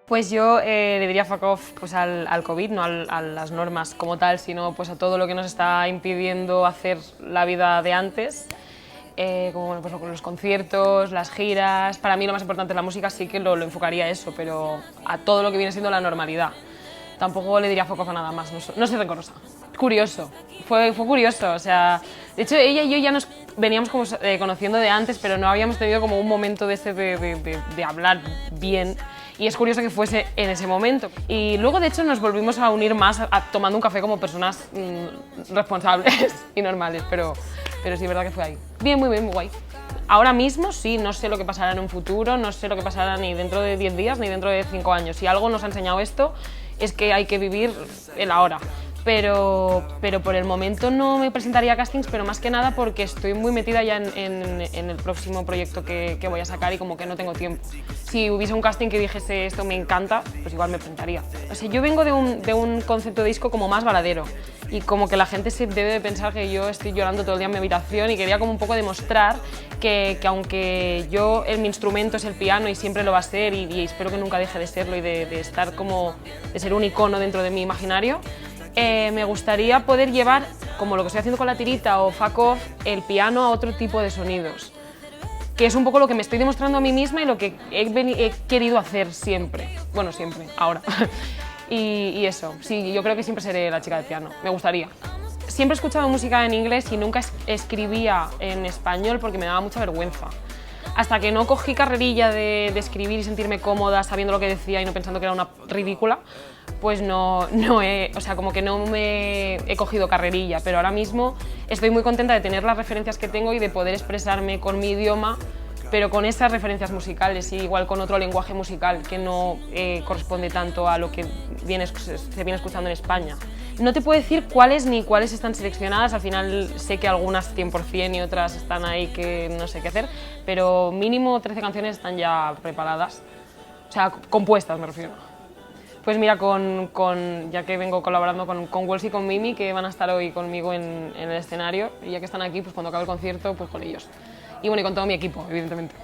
Pues yo le diría fuck off pues, al COVID, no a las normas como tal, sino pues, a todo lo que nos está impidiendo hacer la vida de antes, como bueno, pues, los conciertos, las giras. Para mí lo más importante es la música, sí que lo enfocaría a eso, pero a todo lo que viene siendo la normalidad. Tampoco le diría fuck off a nada más, no soy rencorosa. Curioso, fue curioso, o sea, de hecho ella y yo ya nos veníamos como, conociendo de antes, pero no habíamos tenido como un momento de ese de hablar bien. Y es curioso que fuese en ese momento. Y luego, de hecho, nos volvimos a unir más tomando un café como personas responsables y normales, pero sí es verdad que fue ahí. Bien, muy bien, muy guay. Ahora mismo sí, no sé lo que pasará en un futuro, no sé lo que pasará ni dentro de 10 días ni dentro de 5 años. Si algo nos ha enseñado esto es que hay que vivir el ahora. Pero por el momento no me presentaría a castings, pero más que nada porque estoy muy metida ya en el próximo proyecto que voy a sacar y como que no tengo tiempo. Si hubiese un casting que dijese esto me encanta, pues igual me presentaría. O sea, yo vengo de un concepto de disco como más baladero y como que la gente se debe de pensar que yo estoy llorando todo el día en mi habitación y quería como un poco demostrar que aunque mi instrumento es el piano y siempre lo va a ser y espero que nunca deje de serlo y de estar como, de ser un icono dentro de mi imaginario, me gustaría poder llevar, como lo que estoy haciendo con la tirita o fuck off, el piano a otro tipo de sonidos, que es un poco lo que me estoy demostrando a mí misma y lo que he querido hacer siempre, bueno, siempre, ahora. y eso, sí, yo creo que siempre seré la chica del piano, me gustaría. Siempre he escuchado música en inglés y nunca escribía en español porque me daba mucha vergüenza. Hasta que no cogí carrerilla de escribir y sentirme cómoda sabiendo lo que decía y no pensando que era una ridícula, pues o sea, como que no me he cogido carrerilla, pero ahora mismo estoy muy contenta de tener las referencias que tengo y de poder expresarme con mi idioma, pero con esas referencias musicales y igual con otro lenguaje musical que no corresponde tanto a lo que se viene escuchando en España. No te puedo decir cuáles ni cuáles están seleccionadas, al final sé que algunas 100% y otras están ahí que no sé qué hacer, pero mínimo 13 canciones están ya preparadas, o sea, compuestas me refiero. Pues mira, ya que vengo colaborando con Wells y con Mimi, que van a estar hoy conmigo en el escenario, y ya que están aquí, pues cuando acabe el concierto, pues con ellos. Y bueno, y con todo mi equipo, evidentemente.